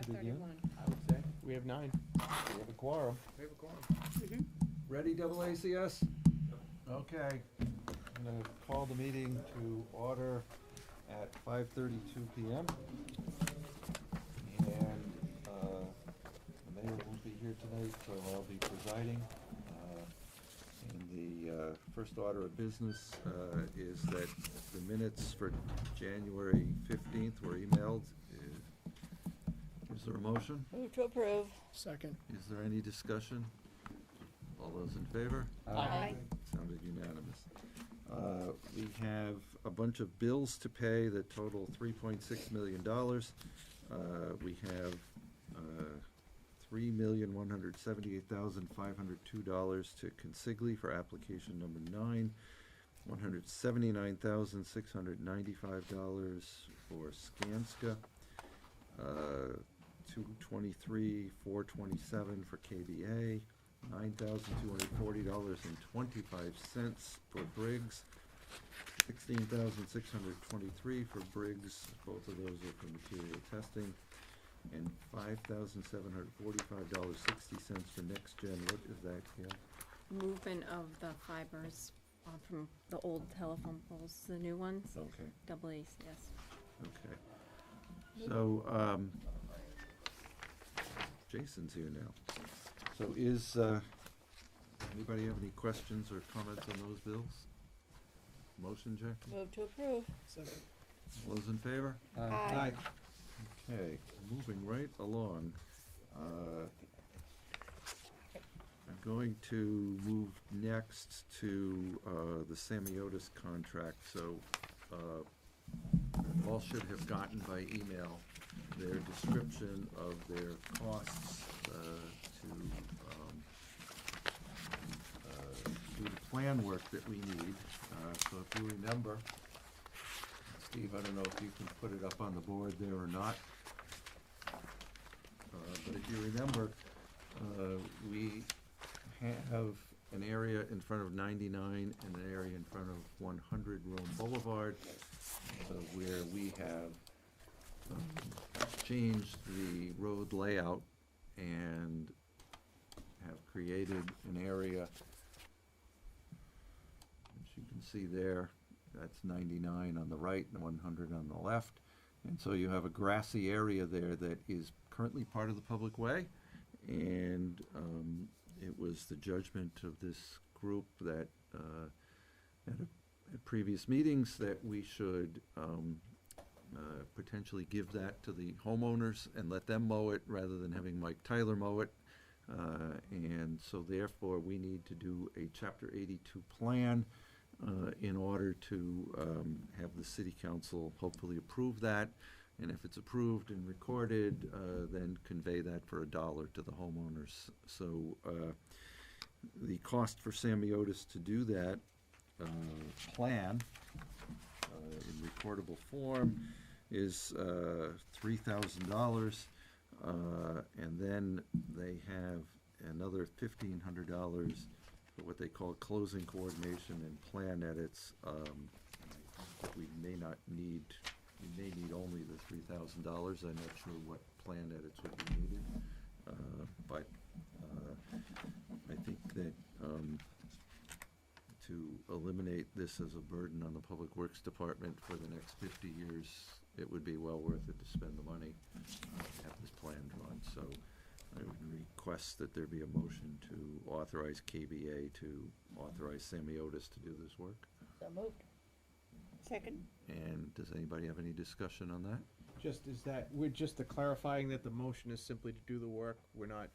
5:31. I would say. We have 9. We have a quorum. We have a quorum. Ready, AACS? Okay. I'm gonna call the meeting to order at 5:32 PM. And, the mayor won't be here tonight, so I'll be presiding. And the first order of business is that the minutes for January 15th were emailed. Is there a motion? Move to approve. Second. Is there any discussion? All those in favor? Aye. Sounded unanimous. We have a bunch of bills to pay that total $3.6 million. We have $3,178,502 to Consigli for application number 9, $179,695 for Skanska, $223,427 for KBA, $9,240.25 for Briggs, $16,623 for Briggs, both of those are for material testing, and $5,745.60 for Next Gen. What is that, Gail? Movement of the fibers from the old telephone poles, the new ones. Okay. AACS. Okay. So, Jason's here now. So is, anybody have any questions or comments on those bills? Motion, Jack? Move to approve. Second. All those in favor? Aye. Okay, moving right along. I'm going to move next to the Semiotis contract. So all should have gotten by email their description of their costs to do the plan work that we need. So if you remember, Steve, I don't know if you can put it up on the board there or not. But if you remember, we have an area in front of 99 and an area in front of 100 Rome Boulevard, where we have changed the road layout and have created an area, as you can see there, that's 99 on the right and 100 on the left. And so you have a grassy area there that is currently part of the public way. And it was the judgment of this group that at previous meetings that we should potentially give that to the homeowners and let them mow it rather than having Mike Tyler mow it. And so therefore we need to do a Chapter 82 plan in order to have the city council hopefully approve that. And if it's approved and recorded, then convey that for $1 to the homeowners. So the cost for Semiotis to do that plan in recordable form is $3,000. And then they have another $1,500 for what they call closing coordination and plan edits. We may not need, we may need only the $3,000. I'm not sure what plan edits would be needed. But I think that to eliminate this as a burden on the Public Works Department for the next 50 years, it would be well worth it to spend the money to have this plan drawn. So I would request that there be a motion to authorize KBA to authorize Semiotis to do this work. So moved. Second. And does anybody have any discussion on that? Just is that, we're just clarifying that the motion is simply to do the work. We're not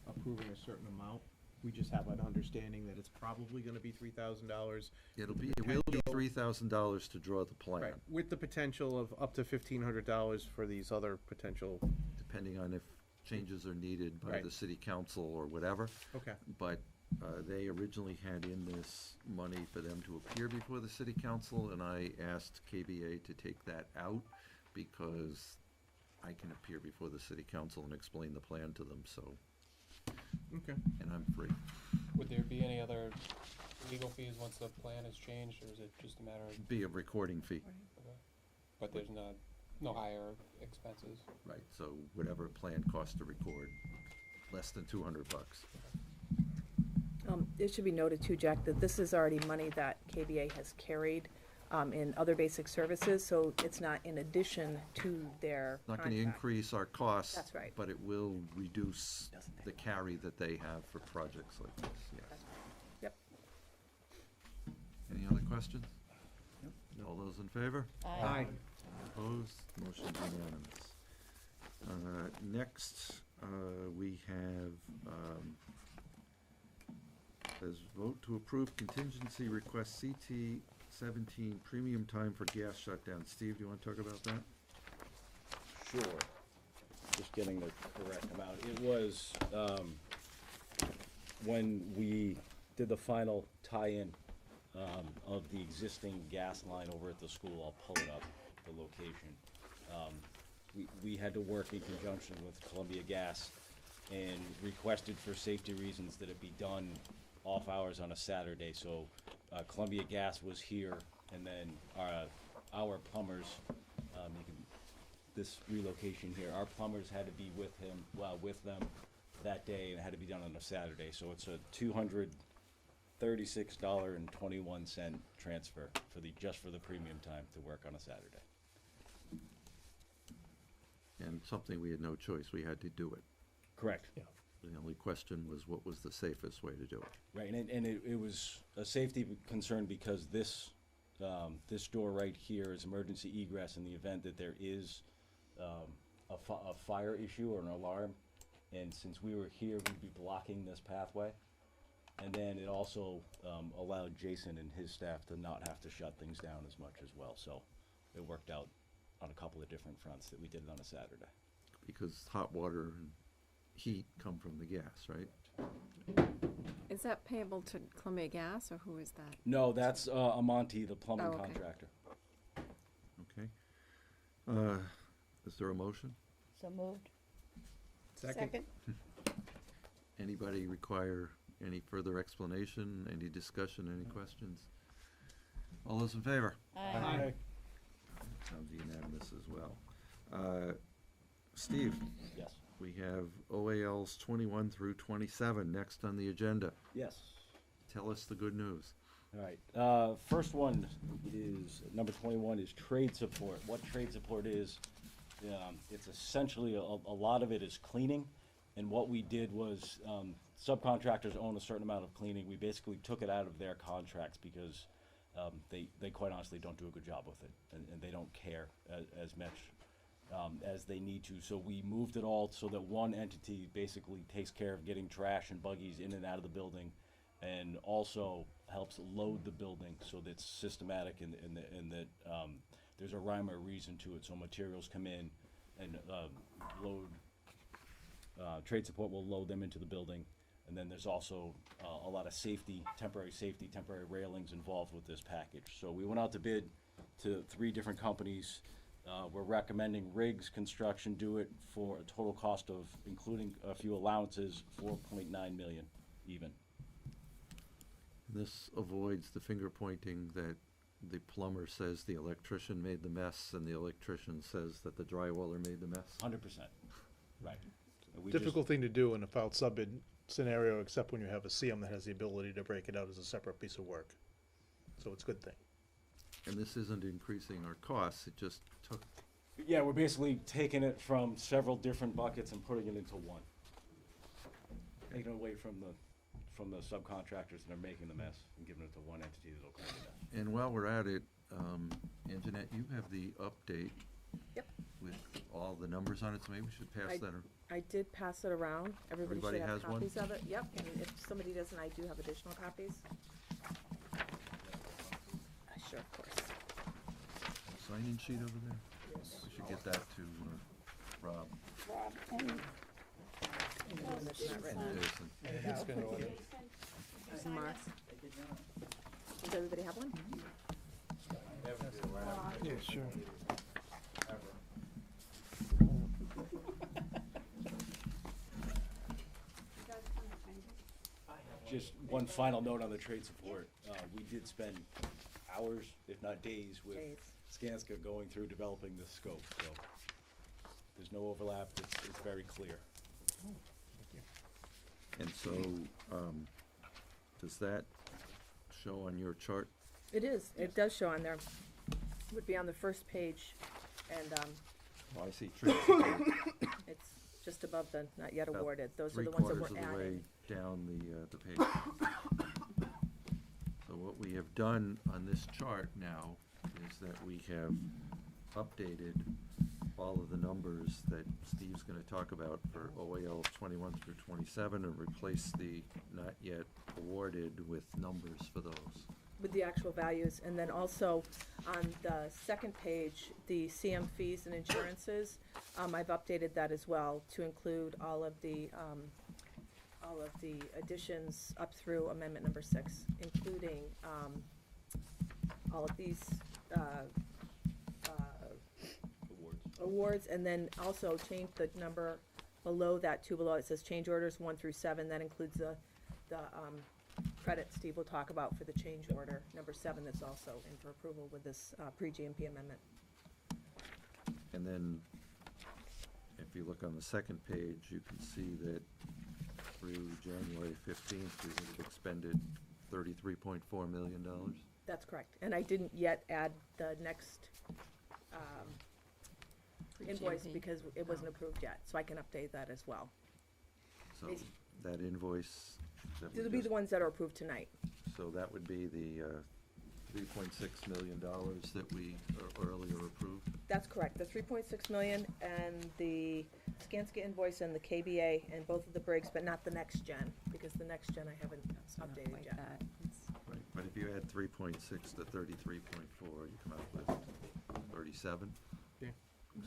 approving a certain amount. We just have an understanding that it's probably gonna be $3,000. It will be $3,000 to draw the plan. Right, with the potential of up to $1,500 for these other potential. Depending on if changes are needed by Right. the city council or whatever. Okay. But they originally had in this money for them to appear before the city council, and I asked KBA to take that out because I can appear before the city council and explain the plan to them, so, Okay. and I'm free. Would there be any other legal fees once the plan is changed, or is it just a matter of, Be a recording fee. but there's not No higher expenses. Right, so whatever plan costs to record, less than $200. It should be noted too, Jack, that this is already money that KBA has carried in other basic services, so it's not in addition to their Not contract. gonna increase our costs. That's right. But it will reduce the carry that they have for projects like this, yes. That's right. Yep. Any other questions? All those in favor? Aye. Opposed? Motion's unanimous. Next, we have, says vote to approve contingency request CT 17 premium time for gas shutdown. Steve, do you want to talk about that? Sure. Just getting the correct amount. It was, when we did the final tie-in, of the existing gas line over at the school, I'll pull it up, the location. We had to work in conjunction with Columbia Gas and requested for safety reasons that it be done off hours on a Saturday. So Columbia Gas was here, and then our plumbers, this relocation here, our plumbers had to be with them that day, and it had to be done on a Saturday. So it's a $236.21 transfer just for the premium time to work on a Saturday. And something we had no choice, we had to do it. Correct. The only question was what was the safest way to do it. Right, and it was a safety concern because this door right here is emergency egress in the event that there is a fire issue or an alarm. And since we were here, we'd be blocking this pathway. And then it also allowed Jason and his staff to not have to shut things down as much as well. So it worked out on a couple of different fronts that we did it on a Saturday. Because hot water and heat come from the gas, right? Is that payable to Columbia Gas, or who is that? No, that's Amonte, the plumbing Oh, okay. contractor. Okay. Is there a motion? So moved. Second. Anybody require any further explanation, any discussion, any questions? All those in favor? Aye. Sounds unanimous as well. Steve, Yes. we have OALs 21 through 27 next on the agenda. Yes. Tell us the good news. All right, first one is, number 21 is trade support. What trade support is, it's essentially, a lot of it is cleaning. And what we did was, subcontractors own a certain amount of cleaning. We basically took it out of their contracts because they quite honestly don't do a good job with it. And they don't care as much as they need to. So we moved it all so that one entity basically takes care of getting trash and buggies in and out of the building, and also helps load the building so that it's systematic and that there's a rhyme or reason to it. So materials come in and load, trade support will load them into the building. And then there's also a lot of temporary railings involved with this package. So we went out to bid to 3 different companies. We're recommending Riggs Construction do it for a total cost of, including a few allowances, $4.9 million even. This avoids the finger pointing that the plumber says the electrician made the mess and the electrician says that the drywaller made the mess. 100%, right. We just- Difficult thing to do in a filed sub-bid scenario, except when you have a CM that has the ability to break it out as a separate piece of work. So it's a good thing. And this isn't increasing our costs, it just took, Yeah, we're basically taking it from several different buckets and putting it into one. Taking it away from the subcontractors that are making the mess and giving it to one entity that'll clean it up. and while we're at it, Anjanette, you have the update Yep. with all the numbers on it, so maybe we should pass that. I did pass it around. Everybody Everybody should have has one? copies of it. Yep, and if somebody doesn't, I do have additional copies. Sure, of course. Sign-in sheet over there? We should get that to Rob. That's not written on. Jason. It's been ordered. There's Mark. Does everybody have one? Yeah, sure. Just one final note on the trade support. We did spend hours, if not days, with Days. Skanska going through developing the scope, so there's no overlap, it's very clear. And so, does that show on your chart? It is, it does show on there. Would be on the first page, and, Oh, I see trade support. it's just above the not yet About awarded. Those are the ones that we're Three-quarters of the way adding. down the page. So what we have done on this chart now is that we have updated all of the numbers that Steve's gonna talk about for OAL 21 through 27 and replace the not yet awarded with numbers for those. With the actual values, and then also on the second page, the CM fees and insurances, I've updated that as well to include all of the additions up through amendment number 6, including, all of these, awards, and then also change the number below that, two below, it says change orders 1 through 7, that includes the credit Steve will talk about for the change order, number 7, that's also in for approval with this, pre-GMP amendment. And then, if you look on the second page, you can see that through January 15th, we have expended $33.4 million. That's correct, and I didn't yet add the next, invoice GMP. because it wasn't Oh. approved yet, so I can update that as well. So Basi- that invoice that we These will be just- the ones that are approved tonight. So that would be the $3.6 million that we earlier approved. That's correct, the 3.6 million and the Skanska invoice and the KBA and both of the Briggs, but not the next gen, because the next gen I haven't It's not updated quite yet. that. It's- Right. But if you add 3.6 to 33.4, you come out with 37. Yeah.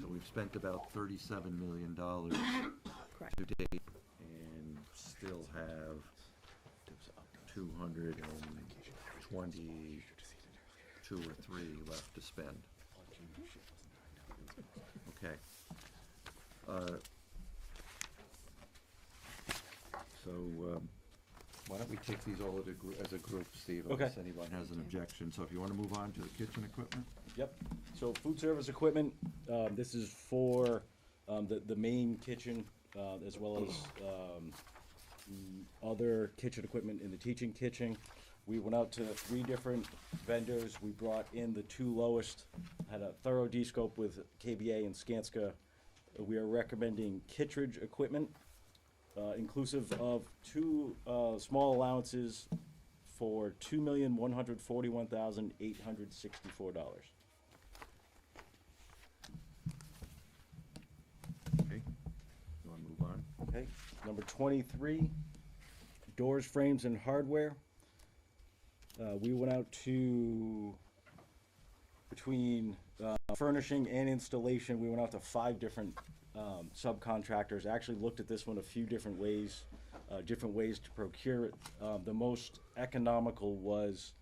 So we've spent about $37 million Correct. to date and still have 222 or 3 left to spend. Okay. So, why don't we take these all as a group, Steve, unless Okay. anyone has an objection. So if you want to move on to the kitchen equipment? Yep, so food service equipment, this is for, the main kitchen, as well as, the other kitchen equipment in the teaching kitchen. We went out to 3 different vendors, we brought in the 2 lowest, had a thorough D-scope with KBA and Skanska. We are recommending Kittredge equipment, inclusive of 2, small allowances for $2,141,864. Okay. You want to move on? Okay, number 23, doors, frames, and hardware. We went out to, between furnishing and installation, we went out to 5 different subcontractors. Actually looked at this one a few different ways to procure it. The most economical was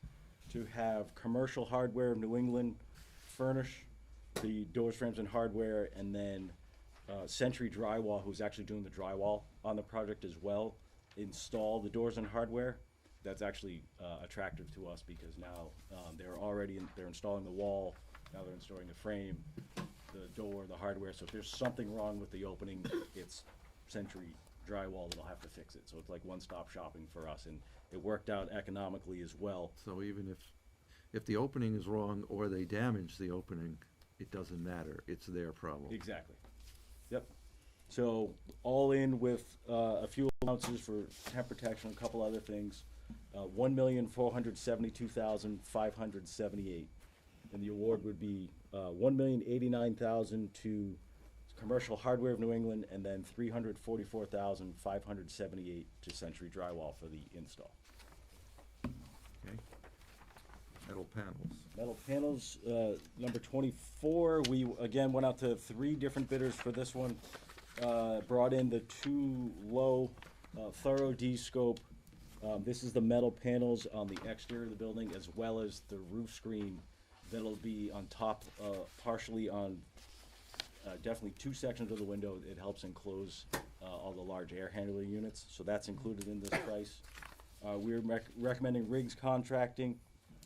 to have Commercial Hardware of New England furnish the doors, frames, and hardware, and then Century Drywall, who's actually doing the drywall on the project as well, install the doors and hardware. That's actually attractive to us because now they're installing the wall, now they're installing the frame, the door, the hardware. So if there's something wrong with the opening, it's Century Drywall that'll have to fix it. So it's like one-stop shopping for us, and it worked out economically as well. So even if the opening is wrong or they damage the opening, it doesn't matter. It's their problem. Exactly. Yep. So all in with a few allowances for temp protection, a couple other things, $1,472,578, and the award would be $1,089,000 to Commercial Hardware of New England, and then $344,578 to Century Drywall for the install. Okay. Metal panels. Metal panels, number 24, we again went out to 3 different bidders for this one. Brought in the 2 low, thorough D-scope. This is the metal panels on the exterior of the building, as well as the roof screen that'll be on top, partially on, definitely 2 sections of the window. It helps enclose all the large air handler units, so that's included in this price. We're recommending Riggs Contracting.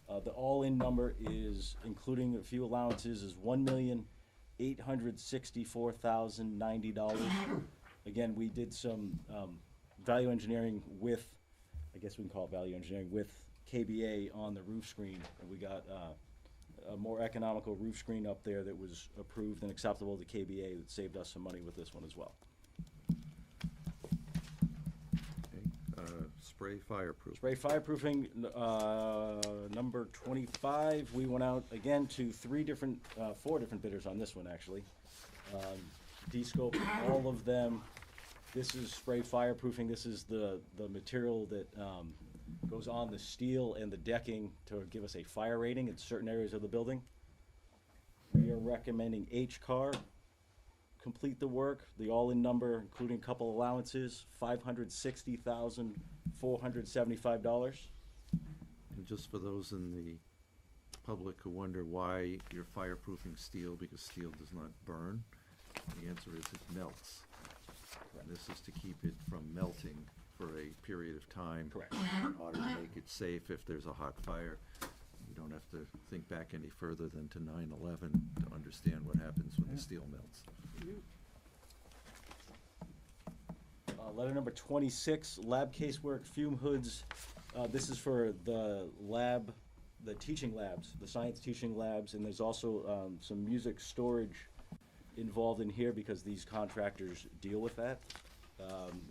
The all-in number is, including a few allowances, is $1,864,090. Again, we did some value engineering with, I guess we can call it value engineering, with KBA on the roof screen. And we got a more economical roof screen up there that was approved and acceptable to KBA that saved us some money with this one as well. Spray fireproof. Spray fireproofing, number 25, we went out again to 4 different bidders on this one, actually. D-scope, all of them. This is spray fireproofing. This is the material that goes on the steel and the decking to give us a fire rating in certain areas of the building. We are recommending H-Car complete the work. The all-in number, including a couple allowances, $560,475. And just for those in the public who wonder why you're fireproofing steel, because steel does not burn, the answer is it melts. And this is to keep it from melting for a period of time. Correct. In order to make it safe if there's a hot fire. You don't have to think back any further than to 9/11 to understand what happens when the steel melts. Letter number 26, lab casework, fume hoods. This is for the lab, the teaching labs, the science teaching labs, and there's also some music storage involved in here because these contractors deal with that.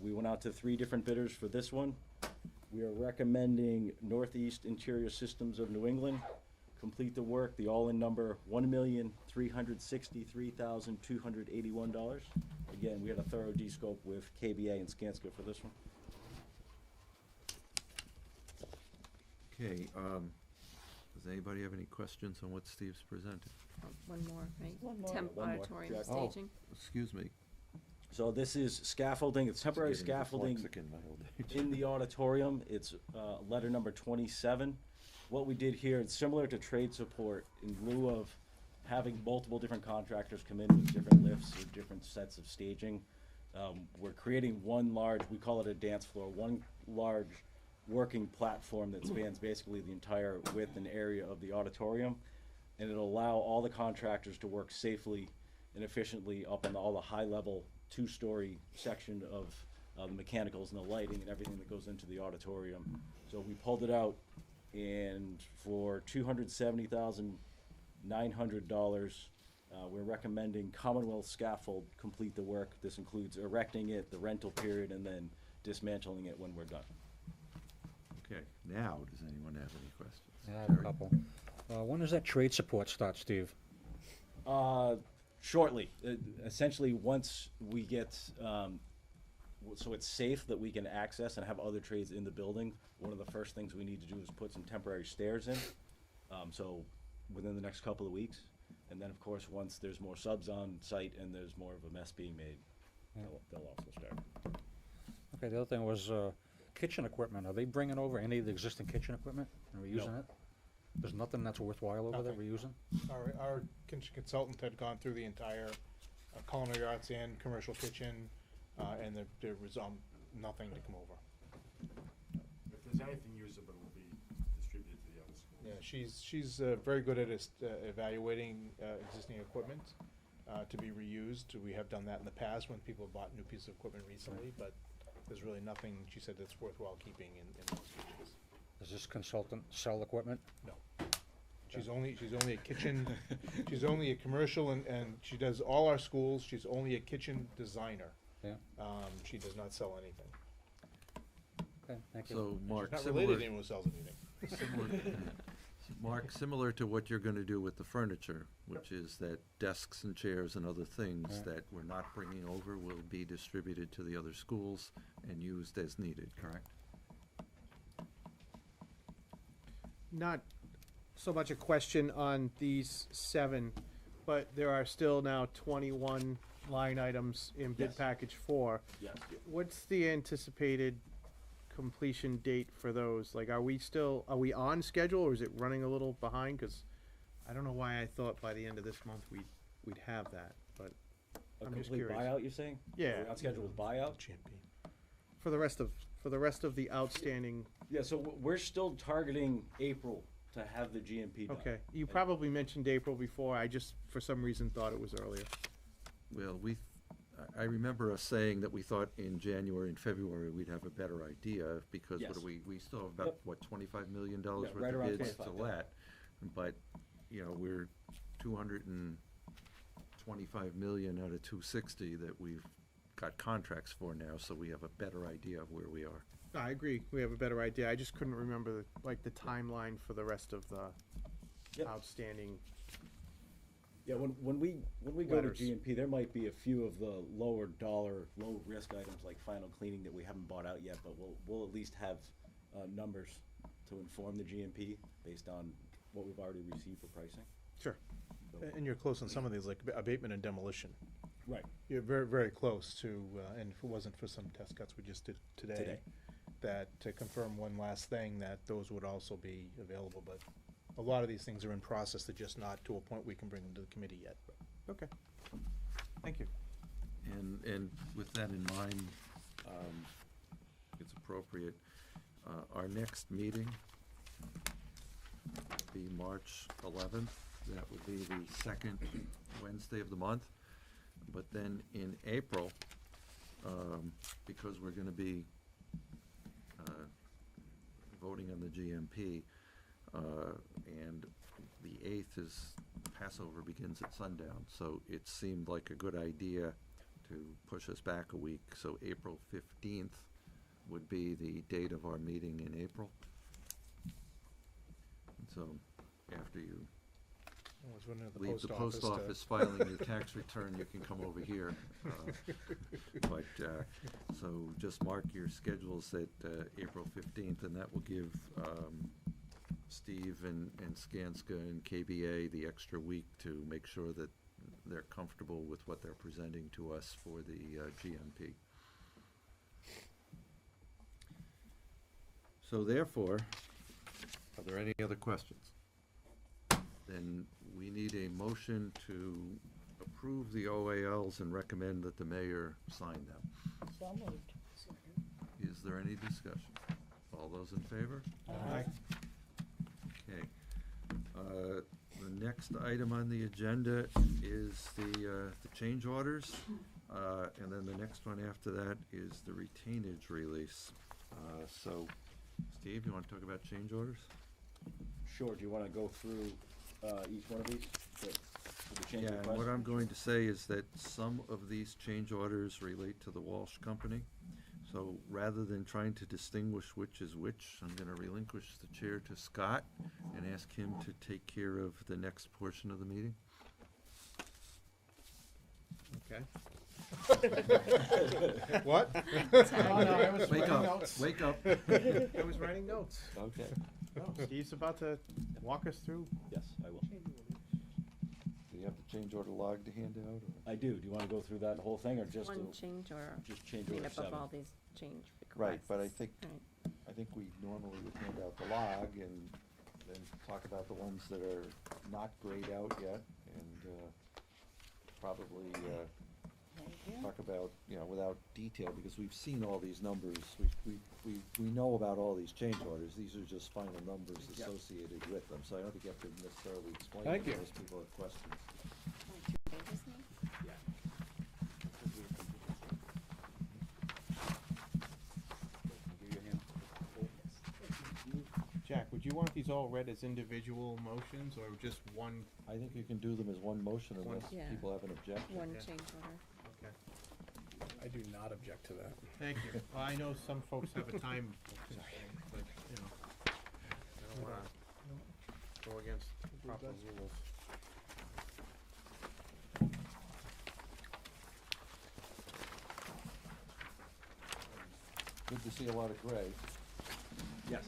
We went out to 3 different bidders for this one. We are recommending Northeast Interior Systems of New England complete the work. The all-in number, $1,363,281. Again, we had a thorough D-scope with KBA and Skanska for this one. Okay, does anybody have any questions on what Steve's presented? One more, right? One more. Temp One more, auditorium correct. staging. Excuse me. So this is scaffolding, it's temporary Getting scaffolding dyslexic in my old age. in the auditorium. It's letter number 27. What we did here, it's similar to trade support in lieu of having multiple different contractors come in with different lifts or different sets of staging. We're creating one large, we call it a dance floor, one large working platform that spans basically the entire width and area of the auditorium. And it'll allow all the contractors to work safely and efficiently up on all the high-level 2-story section of the mechanicals and the lighting and everything that goes into the auditorium. So we pulled it out, and for $270,900, we're recommending Commonwealth Scaffold complete the work. This includes erecting it, the rental period, and then dismantling it when we're done. Okay, now, does anyone have any questions? I have a couple. When does that trade support start, Steve? Shortly. Essentially, once we get, so it's safe that we can access and have other trades in the building, one of the first things we need to do is put some temporary stairs in. So within the next couple of weeks. And then, of course, once there's more subs on site and there's more of a mess being made, they'll also start. Okay, the other thing was kitchen equipment. Are they bringing over any of the existing kitchen equipment? Are we using it? There's nothing that's worthwhile over there Nothing. we're using? Our kitchen consultant had gone through the entire culinary arts and commercial kitchen, and there was nothing to come over. If there's anything usable, it will be distributed to the other schools. Yeah, she's very good at evaluating existing equipment to be reused. We have done that in the past when people have bought new pieces of equipment recently, but there's really nothing, she said, that's worthwhile keeping in those kitchens. Does this consultant sell equipment? No. She's only a kitchen, she's only a commercial and she does all our schools. She's only a kitchen designer. Yeah. She does not sell anything. Okay, thank you. So, Mark, She's not similar, related to anyone who sells anything. Mark, similar to what you're gonna do with the furniture, which is that desks and chairs and other things Right. that we're not bringing over will be distributed to the other schools and used as needed, correct? Not so much a question on these 7, but there are still now 21 line items in bid Yes. package 4. Yes. What's the anticipated completion date for those? Like, are we on schedule, or is it running a little behind? Because I don't know why I thought by the end of this month we'd have that, but A I'm just complete curious. buyout, you're saying? Yeah. Are we on schedule with buyout? for the rest of the outstanding, Yeah, so we're still targeting April to have the GMP done. Okay, you probably mentioned April before, I just, for some reason, thought it was earlier. Well, I remember us saying that we thought in January and February we'd have a better idea, because what Yes. do we still have about, Yep. what, $25 million Yeah, worth right of around bids to 25, yeah. let? But, you know, we're 225 million out of 260 that we've got contracts for now, so we have a better idea of where we are. No, I agree, we have a better idea, I just couldn't remember, like, the timeline for the rest of the Yep. outstanding. Yeah, when we go to Letters. GMP, there might be a few of the lower dollar, low risk items like final cleaning that we haven't bought out yet, but we'll at least have numbers to inform the GMP based on what we've already received for pricing. Sure. So- And you're close on some of these, like abatement and demolition. Right. You're very, very close to, and if it wasn't for some test cuts we just did today, that to confirm one last thing, that those would also be available, but a lot of these things are in process, they're just not to a point we can bring them to the committee yet. Okay. Thank you. And with that in mind, it's appropriate. Our next meeting will be March 11th. That would be the second Wednesday of the month. But then in April, because we're going to be voting on the GMP, and the 8th is, Passover begins at sundown, so it seemed like a good idea to push us back a week, so April 15th would be the date of our meeting in April. And so, after you I was wondering if the leave the post post office office filing your tax return, you can come over here. But, so just mark your schedules at April 15th, and that will give Steve and Skanska and KBA the extra week to make sure that they're comfortable with what they're presenting to us for the GMP. So therefore, are there any other questions? Then we need a motion to approve the OALs and recommend that the mayor sign them. So moved. Is there any discussion? All those in favor? Aye. Okay. The next item on the agenda is the change orders. And then the next one after that is the retainage release. So, Steve, you want to talk about change orders? Sure, do you wanna go through each one of these? For the change Yeah, and request? what I'm going to say is that some of these change orders relate to the Walsh Company. So rather than trying to distinguish which is which, I'm gonna relinquish the chair to Scott and ask him to take care of the next portion of the meeting. Okay. What? Oh, no, I was Wake writing up, notes. wake up. I was writing notes. Okay. No, Steve's about to walk us through. Yes, I will. Do you have the change order log to hand out, or? I do, do you wanna go through that whole thing, or just, One change or just change made order up 7? of all these change requests. Right, but I think, Right. I think we normally would hand out the log and then talk about the ones that are not grayed out yet, and, probably, talk about, you know, without detail, because we've seen all these numbers, we know about all these change orders, these are just final numbers Yep. associated with them, so I don't think you have to necessarily explain Thank them you. unless people have questions. Only 2 pages now? Jack, would you want these all read as individual motions or just one? I think you can do them as one motion unless Yeah. people have an objection. One Yeah. change order. Okay. I do not object to that. Thank you. Well, I know some folks have a time constraint, but, you know, I don't wanna go against proper rules. Good to see a lot of gray. Yes.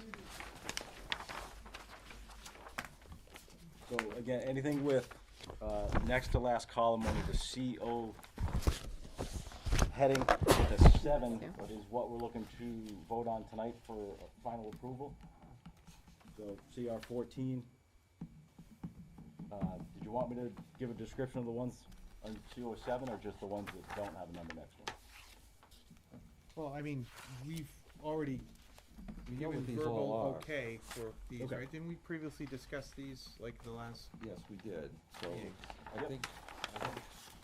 So again, anything with, next to last column under the CO heading, the 7 Yeah. is what we're looking to vote on tonight for final approval. So CR 14. Did you want me to give a description of the ones on CO 7 or just the ones that don't have a number next to them? Well, I mean, we've already We dealt given with these all verbal are. okay for these, Okay. right? Didn't we previously discuss these, like, the last Yes, we did, so meeting? I think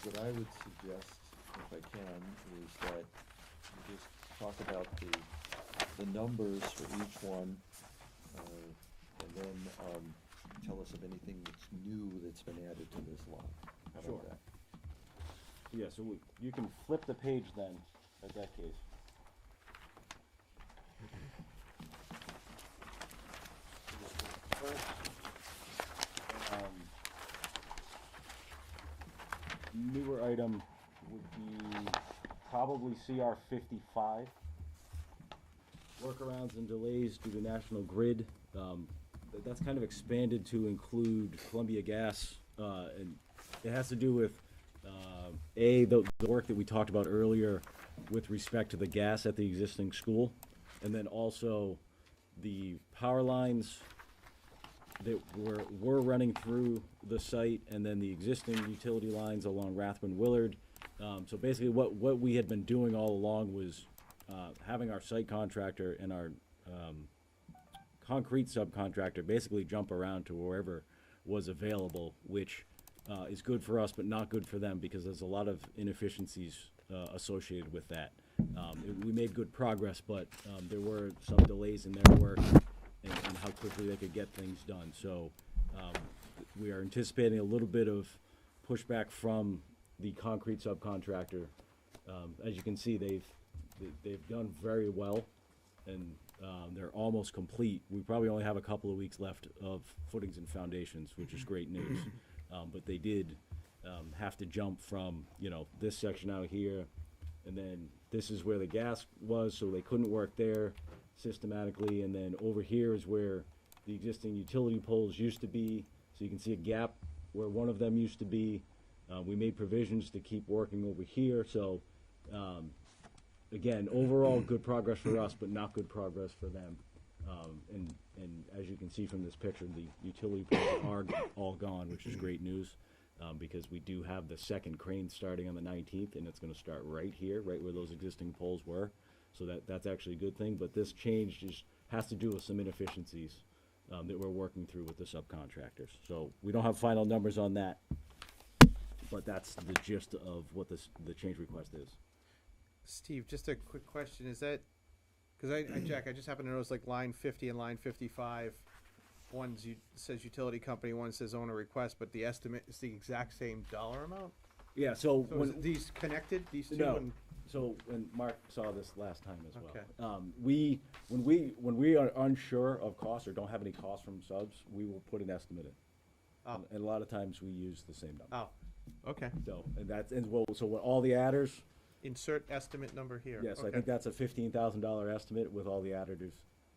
what I would suggest, if I can, is that you just talk about the numbers for each one, and then, tell us of anything that's new that's been added to this lot. How Sure. about that? Yeah, so you can flip the page then, at that case. First, newer item would be probably CR 55. Workarounds and delays due to National Grid. That's kind of expanded to include Columbia Gas, and it has to do with, the work that we talked about earlier with respect to the gas at the existing school, and then also the power lines that were running through the site, and then the existing utility lines along Rathbun Willard. So basically, what we had been doing all along was having our site contractor and our concrete subcontractor basically jump around to wherever was available, which is good for us, but not good for them, because there's a lot of inefficiencies associated with that. We made good progress, but there were some delays in their work and how quickly they could get things done. So we are anticipating a little bit of pushback from the concrete subcontractor. As you can see, they've done very well, and they're almost complete. We probably only have a couple of weeks left of footings and foundations, which is great news. But they did have to jump from, this section out here, and then this is where the gas was, so they couldn't work there systematically, and then over here is where the existing utility poles used to be, so you can see a gap where one of them used to be. We made provisions to keep working over here, so again, overall good progress for us, but not good progress for them. And as you can see from this picture, the utility poles are all gone, which is great news, because we do have the second crane starting on the 19th, and it's going to start right here, right where those existing poles were. So that's actually a good thing, but this change has to do with some inefficiencies that we're working through with the subcontractors. So we don't have final numbers on that, but that's the gist of what the change request is. Steve, just a quick question, is that, because Jack, I just happen to notice like line 50 and line 55, says utility company, one says owner request, but the estimate is the exact same dollar amount? Yeah, so So is these connected, these two? no. and- So, and Mark saw this last time as well. Okay. When we are unsure of costs or don't have any costs from subs, we will put an estimate in. Oh. And a lot of times we use the same number. Oh, okay. So, so when all the adders, Insert estimate number here. yes, I Okay. think that's a $15,000 estimate with all the adders,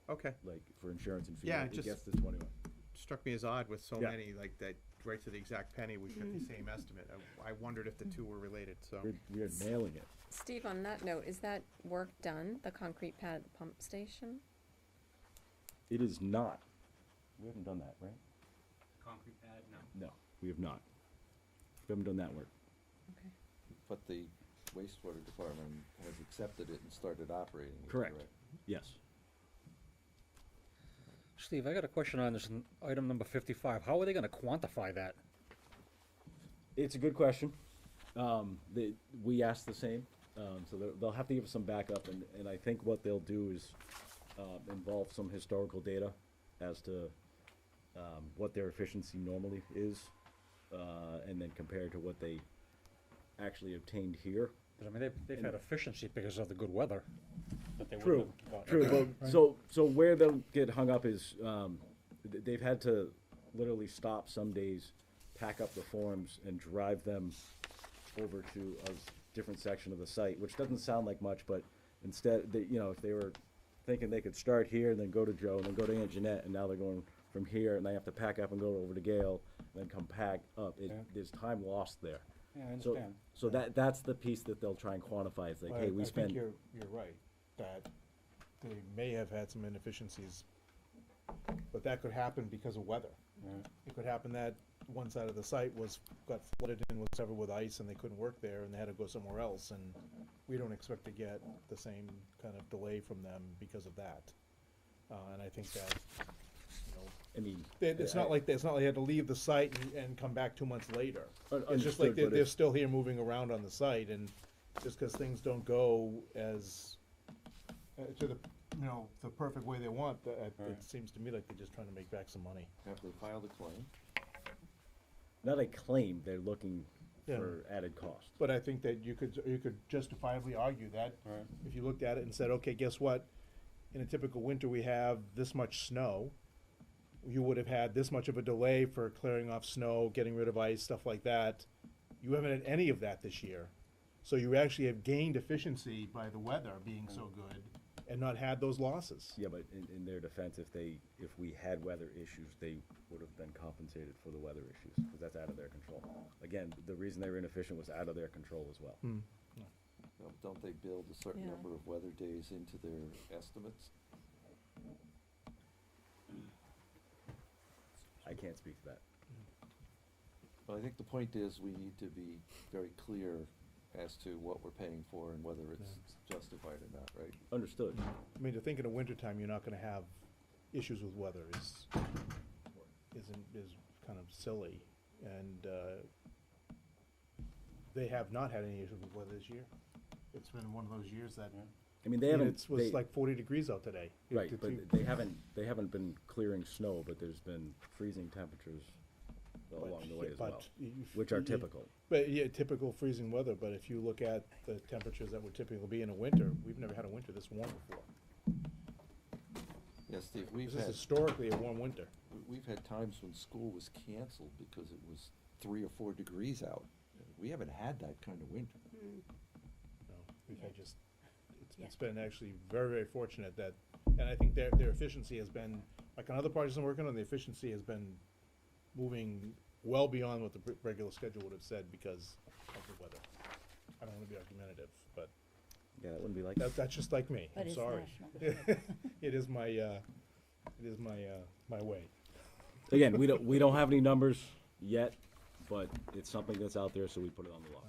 Okay. like for insurance and fees. Yeah, It just- gets to 21. Struck me as odd with so Yeah. many, like that, right to the exact penny, we've got the same estimate. I wondered if the two were related, so. We are nailing it. Steve, on that note, is that work done, the concrete pad at the pump station? It is not. We haven't done that, right? Concrete pad, no. No, we have not. We haven't done that work. Okay. But the wastewater department has accepted it and started operating it, Correct. Yes. Steve, I got a question on this item number 55. How are they gonna quantify that? It's a good question. We asked the same, so they'll have to give us some backup, and I think what they'll do is involve some historical data as to what their efficiency normally is, and then compare to what they actually obtained here. 'Cause, I mean, they've had efficiency because of the good weather. But they True, wouldn't have gotten. true, but, so where they'll get hung up is, they've had to literally stop some days, pack up the forms, and drive them over to a different section of the site, which doesn't sound like much, but instead, if they were thinking they could start here and then go to Joe and then go to Aunt Jeanette, and now they're going from here, and they have to pack up and go over to Gail, and then come back up, Yeah. there's time lost there. Yeah, I So, understand. so that's the piece that they'll try and quantify, it's like, Well, hey, we I spent. think you're right, that they may have had some inefficiencies, but that could happen because of weather. Yeah. It could happen that one side of the site got flooded and was covered with ice and they couldn't work there and they had to go somewhere else, and we don't expect to get the same kind of delay from them because of that. And I think that, you know, I mean. it's not like they had to leave the site and come back 2 months later. It's just Understood, like but they're if- still here moving around on the site, and just because things don't go as, to the, you know, the perfect way they want, it Right. seems to me like they're just trying to make back some money. Have they filed a claim? Not a claim, they're looking Yeah. for added cost. But I think that you could justifiably argue that, Right. if you looked at it and said, okay, guess what? In a typical winter, we have this much snow. You would have had this much of a delay for clearing off snow, getting rid of ice, stuff like that. You haven't had any of that this year. So you actually have gained efficiency by the weather being so good and not had those losses. Yeah, but in their defense, if we had weather issues, they would have been compensated for the weather issues, because that's out of their control. Again, the reason they were inefficient was out of their control as well. Well, don't they build a certain Yeah. number of weather days into their estimates? I can't speak to that. But I think the point is, we need to be very clear as to what we're paying for and whether it's justified or not, right? Understood. I mean, to think in the wintertime, you're not gonna have issues with weather is kind of silly. And, they have not had any issues with weather this year. It's been one of those years that, I mean, they I mean, haven't. it was they- like 40 degrees out today. Right, It- but it- they haven't been clearing snow, but there's been freezing temperatures along the way as well, which are typical. But, yeah, typical freezing weather, but if you look at the temperatures that would typically be in a winter, we've never had a winter this warm before. Yes, Steve, we've This is had, historically a warm winter. we've had times when school was canceled because it was 3 or 4 degrees out. We haven't had that kind of winter. No, we've had just, Yeah. it's been actually very, very fortunate that, and I think their efficiency has been, like on other projects I'm working on, the efficiency has been moving well beyond what the regular schedule would have said because of the weather. I don't wanna be argumentative, but Yeah, that wouldn't be like. that's just like me, But I'm it's sorry. national. It is my, my way. Again, we don't have any numbers yet, but it's something that's out there, so we put it on the law.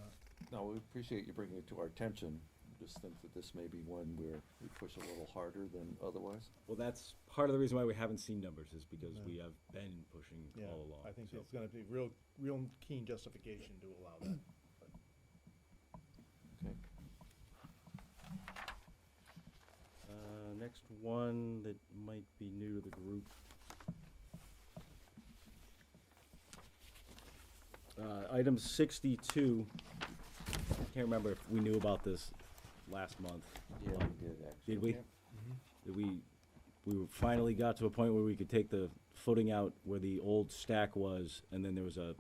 No, we appreciate you bringing it to our attention. Just think that this may be one where we push a little harder than otherwise. Well, that's part of the reason why we haven't seen numbers, is because Yeah. we have been pushing Yeah, all along. I think so. it's gonna be real keen justification to allow that. Okay. Next one that might be new to the group. Item 62, I can't remember if we knew about this last month. Yeah, we did actually. Did we? Yeah. Did we finally got to a point where we could take the footing out where the old stack was, and then there was a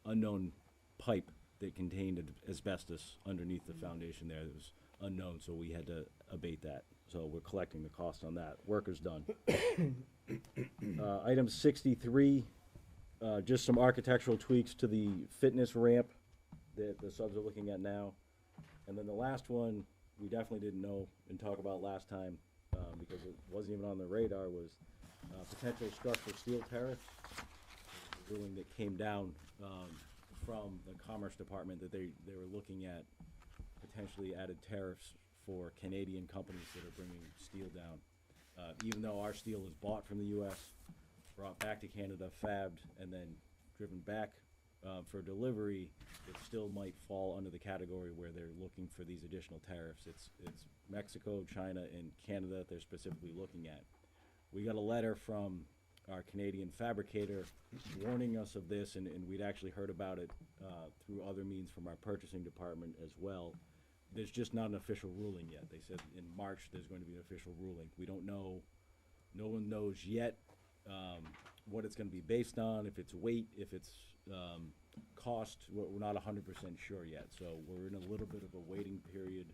unknown pipe that contained asbestos underneath the foundation there that was unknown, so we had to abate that. So we're collecting the cost on that. Work is done. Item 63, just some architectural tweaks to the fitness ramp that the subs are looking at now. And then the last one, we definitely didn't know and talk about last time, because it wasn't even on the radar, was potential structural steel tariffs. The ruling that came down from the Commerce Department that they were looking at potentially added tariffs for Canadian companies that are bringing steel down. Even though our steel is bought from the US, brought back to Canada, fabbed, and then driven back for delivery, it still might fall under the category where they're looking for these additional tariffs. It's Mexico, China, and Canada that they're specifically looking at. We got a letter from our Canadian fabricator warning us of this, and we'd actually heard about it through other means from our purchasing department as well. There's just not an official ruling yet. They said in March there's going to be an official ruling. We don't know, no one knows yet what it's going to be based on, if it's weight, if it's cost. We're not 100% sure yet, so we're in a little bit of a waiting period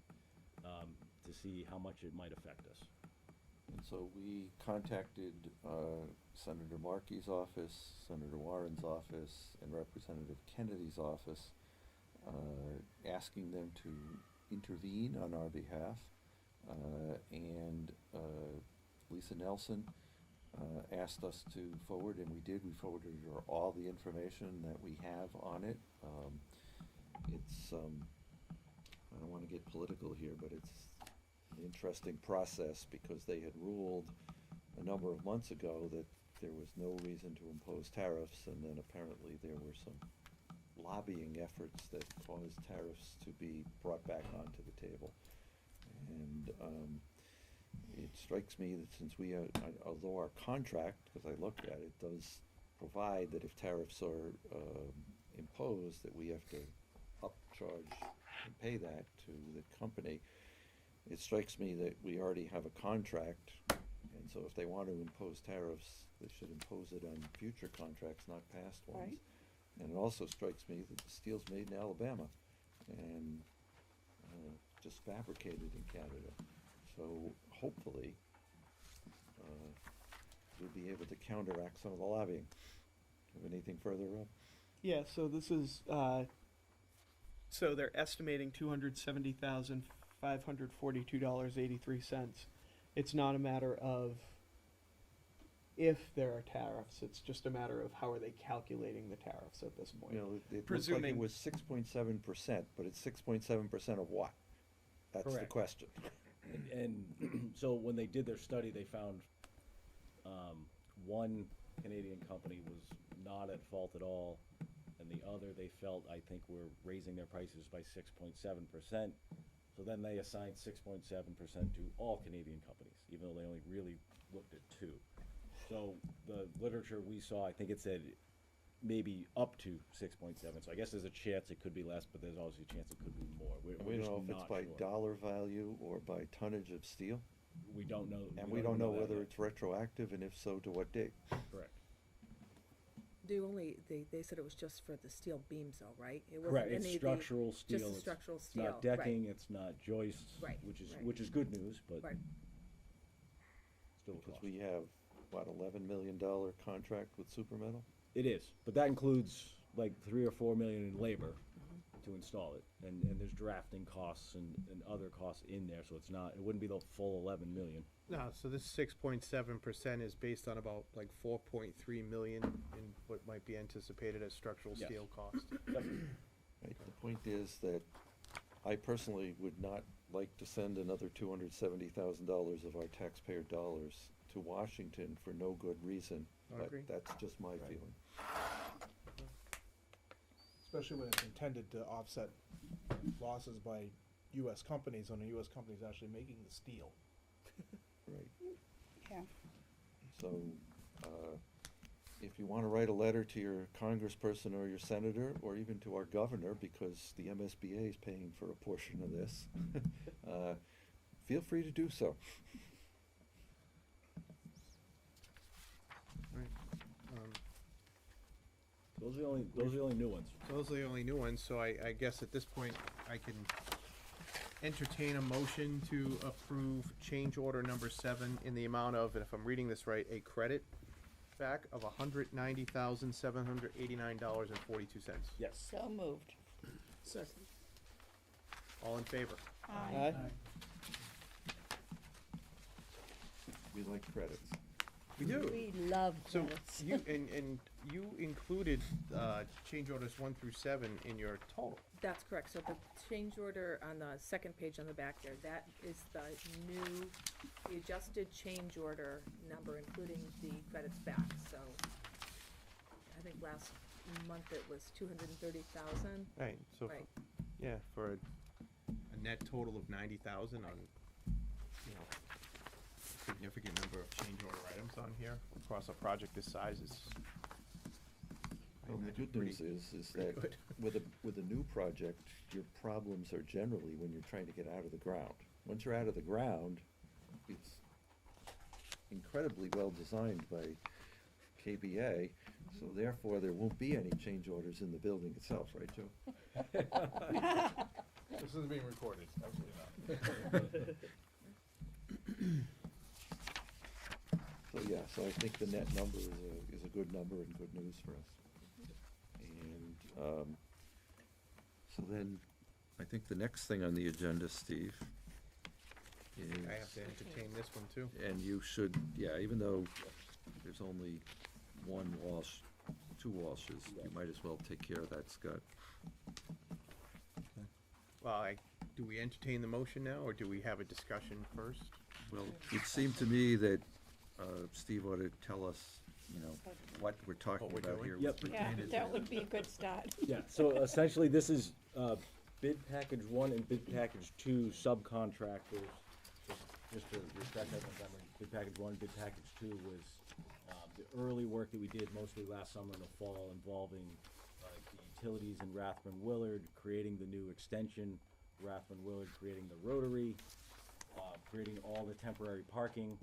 to see how much it might affect us. And so we contacted Senator Markey's office, Senator Warren's office, and Representative Kennedy's office, asking them to intervene on our behalf. And Lisa Nelson asked us to forward, and we did. We forwarded her all the information that we have on it. It's, I don't want to get political here, but it's an interesting process because they had ruled number of months ago that there was no reason to impose tariffs, and then apparently there were some lobbying efforts that caused tariffs to be brought back onto the table. And it strikes me that since we are, although our contract, because I looked at it, does provide that if tariffs are imposed, that we have to upcharge and pay that to the company. It strikes me that we already have a contract, and so if they want to impose tariffs, they should impose it on future contracts, not past ones. Right. And it also strikes me that the steel's made in Alabama and just fabricated in Canada. So hopefully, we'll be able to counteract some of the lobbying. Have anything further, Rob? Yeah, so this is, so they're estimating $270,542.83. It's not a matter of if there are tariffs, it's just a matter of how are they calculating the tariffs at this point. You know, it looks like it Presuming- was 6.7%, but it's 6.7% of what? That's the Correct. question. And so when they did their study, they found one Canadian company was not at fault at all, and the other they felt, I think, were raising their prices by 6.7%. So then they assigned 6.7% to all Canadian companies, even though they only really looked at two. So the literature we saw, I think it said maybe up to 6.7. So I guess there's a chance it could be less, but there's also a chance it could be more. We We're don't just know if it's not by sure. dollar value or by tonnage of steel, We don't know. and we don't know that whether yet. it's retroactive, and if so, to what date. Correct. They said it was just for the steel beams though, right? It wasn't Correct, it's any of the- structural steel. Just the it's- structural It's steel, not right. decking, it's not joists. Right, Which is, right. which is good news, but Right. still a Because cost. we have, what, $11 million contract with Supermetal? It is, but that includes like 3 or 4 million in labor to install it, and there's drafting costs and other costs in there, so it's not, it wouldn't be the full 11 million. No, so this 6.7% is based on about like 4.3 million in what might be anticipated as structural Yes. steel cost. Right, the point is that I personally would not like to send another $270,000 of our taxpayer dollars to Washington for no good reason, I but agree. that's just my feeling. Especially when it's intended to offset losses by US companies, when a US company is actually making the steel. Right. Yeah. So, if you wanna write a letter to your congressperson or your senator, or even to our governor, because the MSBA is paying for a portion of this, feel free to do so. Right. Um, Those are the only new ones. Those are the only new ones, so I guess at this point, I can entertain a motion to approve change order number 7 in the amount of, and if I'm reading this right, a credit back of $190,789.42. Yes. So moved. Second. All in favor? Aye. We like credits. We do. We love So credits. you, and you included, change orders 1 through 7 in your total. That's correct. So the change order on the second page on the back there, that is the adjusted change order number, including the credits back. So I think last month it was 230,000. Right, so, Right. yeah, for a net total of 90,000 on, you know, significant number of change order items on here across a project this size is. Well, the good news is pretty that good. with a new project, your problems are generally when you're trying to get out of the ground. Once you're out of the ground, it's incredibly well designed by KBA, so therefore there won't be any change orders in the building itself, right, Joe? This is being recorded, absolutely not. So, yeah, so I think the net number is a good number and good news for us. And, so then, I think the next thing on the agenda, Steve, is. I have to entertain this one too. And you should, yeah, even though there's only one Walsh, 2 Walshes, you might as well take care of that, Scott. Well, do we entertain the motion now, or do we have a discussion first? Well, it seemed to me that Steve ought to tell us, you know, what we're talking What we're about doing? here. Yep. with Yeah, retainage. that would be a good start. Yeah, so essentially, this is bid package 1 and bid package 2 subcontractors. Just to refresh everyone's memory, bid package 1, bid package 2 was the early work that we did mostly last summer and the fall involving the utilities in Rathman Willard, creating the new extension, Rathman Willard creating the rotary, creating all the temporary parking,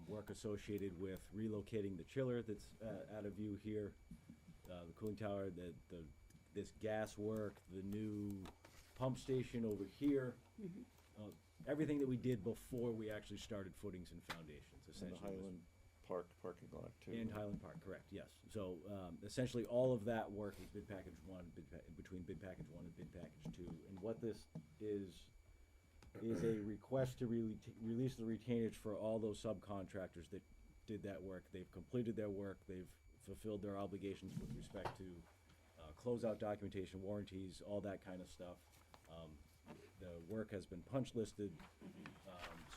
work associated with relocating the chiller that's out of view here, the cooling tower, this gas work, the new pump station over here. Everything that we did before we actually started footings and foundations, And the essentially. was- Highland Park parking lot too. And Highland Park, correct, yes. So, essentially, all of that work is bid package 1, between bid package 1 and bid package 2. And what this is a request to release the retainage for all those subcontractors that did that work. They've completed their work, they've fulfilled their obligations with respect to closeout documentation, warranties, all that kind of stuff. The work has been punch listed,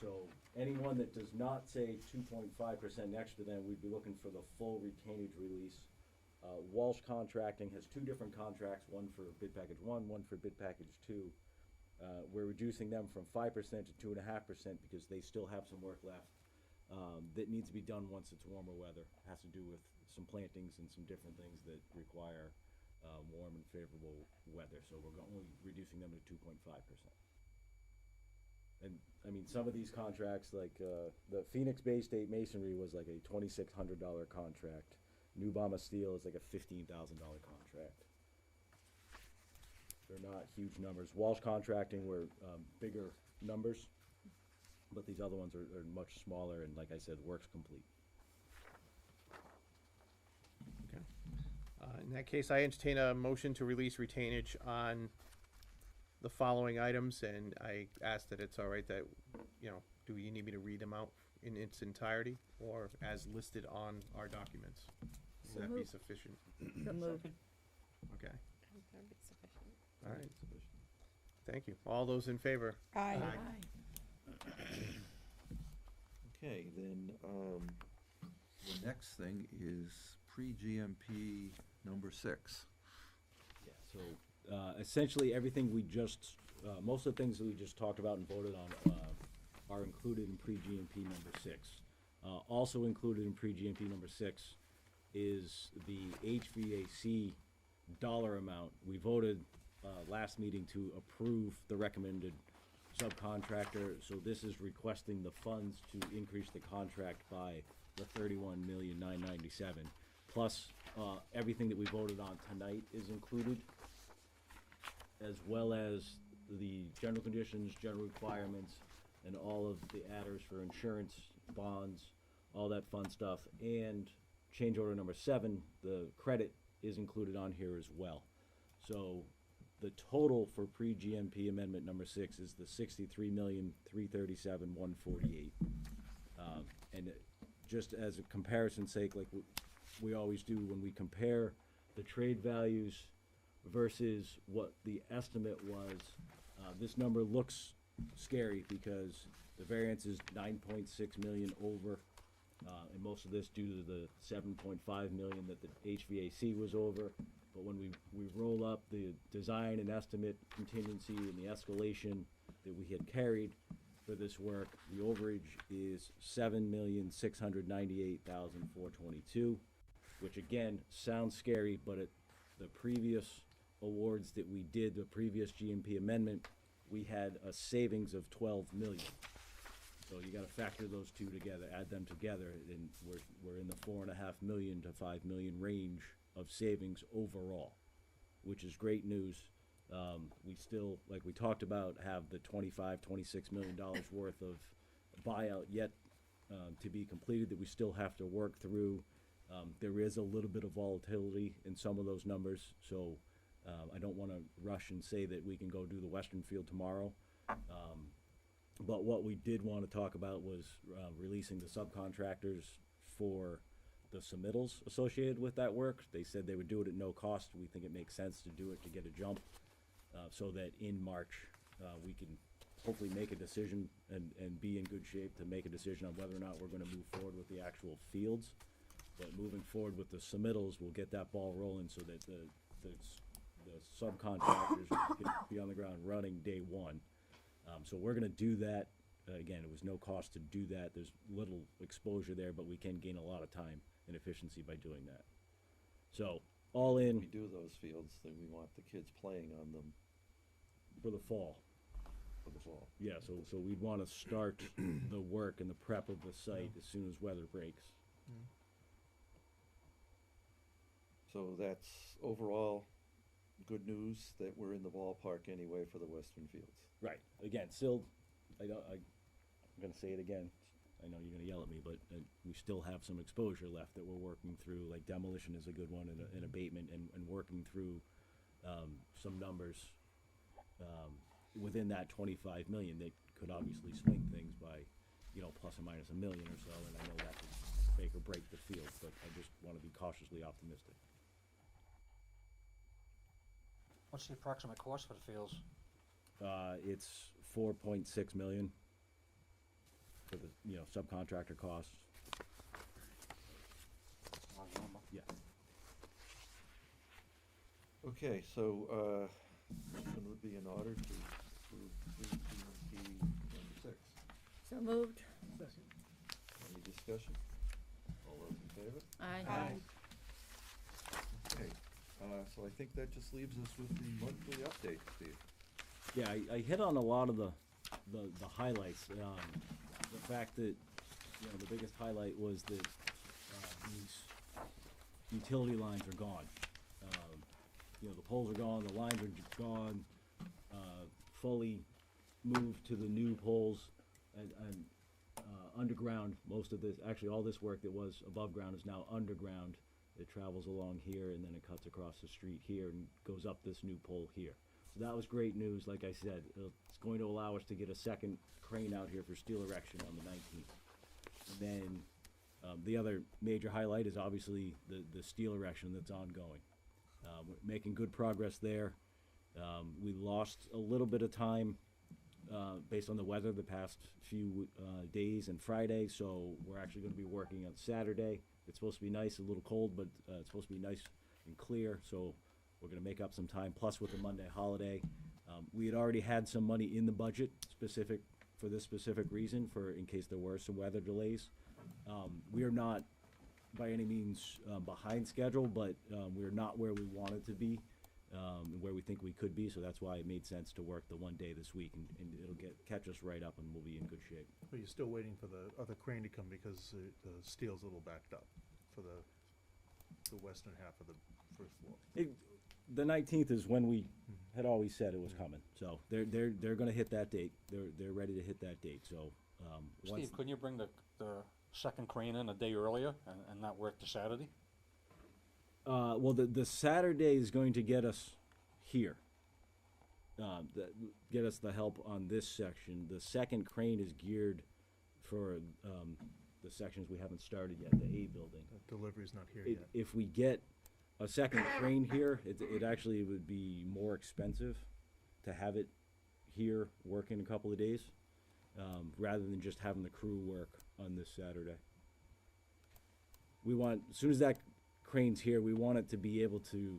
so anyone that does not say 2.5% next to them, we'd be looking for the full retainage release. Walsh Contracting has 2 different contracts, one for bid package 1, one for bid package 2. We're reducing them from 5% to 2.5% because they still have some work left that needs to be done once it's warmer weather. It has to do with some plantings and some different things that require warm and favorable weather. So we're only reducing them to 2.5%. And I mean, some of these contracts, like the Phoenix Bay State Masonry was like a $2,600 contract. New Bama Steel is like a $15,000 contract. They're not huge numbers. Walsh Contracting were bigger numbers, but these other ones are much smaller, and like I said, work's complete. Okay. In that case, I entertain a motion to release retainage on the following items, and I ask that it's all right that, you know, do you need me to read them out in its entirety, or as listed on our documents? So Will that be moved. sufficient? So moved. Okay, That would be sufficient. all right. Thank you. All those in favor? Aye. Okay, then, the next thing is pre-GMP number 6. Yeah, so essentially, everything we just, most of the things that we just talked about and voted on are included in pre-GMP number 6. Also included in pre-GMP number 6 is the HVAC dollar amount. We voted last meeting to approve the recommended subcontractor, so this is requesting the funds to increase the contract by the $31,997,000. Plus, everything that we voted on tonight is included, as well as the general conditions, general requirements, and all of the adders for insurance, bonds, all that fun stuff. And change order number 7, the credit is included on here as well. So the total for pre-GMP amendment number 6 is the $63,337,148. And just as a comparison's sake, like we always do when we compare the trade values versus what the estimate was, this number looks scary because the variance is 9.6 million over, and most of this due to the 7.5 million that the HVAC was over. But when we roll up the design and estimate contingency and the escalation that we had carried for this work, the overage is $7,698,422, which again sounds scary, but at the previous awards that we did, the previous GMP amendment, we had a savings of 12 million. So you gotta factor those two together, add them together, and we're in the 4.5 million to 5 million range of savings overall, which is great news. We still, like we talked about, have the $26 million worth of buyout yet to be completed that we still have to work through. There is a little bit of volatility in some of those numbers, so I don't wanna rush and say that we can go do the Western Field tomorrow. But what we did want to talk about was releasing the subcontractors for the submittals associated with that work. They said they would do it at no cost. We think it makes sense to do it to get a jump, so that in March we can hopefully make a decision and be in good shape to make a decision on whether or not we're gonna move forward with the actual fields. But moving forward with the submittals, we'll get that ball rolling so that the subcontractors can be on the ground running day one. So we're gonna do that. Again, it was no cost to do that. There's little exposure there, but we can gain a lot of time and efficiency by doing that. So, all If in we do those fields, then we want the kids playing on them for the fall. for the fall. Yeah, so we'd wanna start the work and the prep of the site as soon as weather breaks. So that's overall good news that we're in the ballpark anyway for the western fields. Right, again, still, I'm gonna say it again, I know you're gonna yell at me, but we still have some exposure left that we're working through, like demolition is a good one, and abatement, and working through, some numbers, within that 25 million, that could obviously swing things by, plus or minus $1 million or so, and I know that could make or break the field, but I just wanna be cautiously optimistic. What's the approximate cost for the fields? It's 4.6 million for the, subcontractor costs. Large number. Yeah. Okay, so, motion would be in order to approve 3P number 6. So moved. Any discussion? All those in favor? Aye. Okay, so I think that just leaves us with the monthly update, Steve. Yeah, I hit on a lot of the highlights. The fact that, the biggest highlight was that these utility lines are gone. The poles are gone, the lines are gone, fully moved to the new poles and underground. Most of this, actually all this work that was above ground is now underground. It travels along here and then it cuts across the street here and goes up this new pole here. So that was great news. Like I said, it's going to allow us to get a second crane out here for steel erection on the 19th. And then the other major highlight is obviously the steel erection that's ongoing. We're making good progress there. We lost a little bit of time based on the weather the past few days and Friday, so we're actually going to be working on Saturday. It's supposed to be nice, a little cold, but it's supposed to be nice and clear, so we're gonna make up some time, plus with the Monday holiday. We had already had some money in the budget specific, for this specific reason, for in case there were some weather delays. We are not by any means behind schedule, but we're not where we wanted to be, and where we think we could be, so that's why it made sense to work the one day this week, and it'll catch us right up and we'll be in good shape. But you're still waiting for the other crane to come because the steel's a little backed up for the western half of the first floor. The 19th is when we had always said it was coming, so they're gonna hit that date. They're ready to hit that date, so, once. Steve, couldn't you bring the second crane in a day earlier and not work the Saturday? Well, the Saturday is going to get us here. Get us the help on this section. The second crane is geared for the sections we haven't started yet, the A building. The delivery's not here yet. If we get a second crane here, it actually would be more expensive to have it here working a couple of days, rather than just having the crew work on this Saturday. As soon as that crane's here, we want it to be able to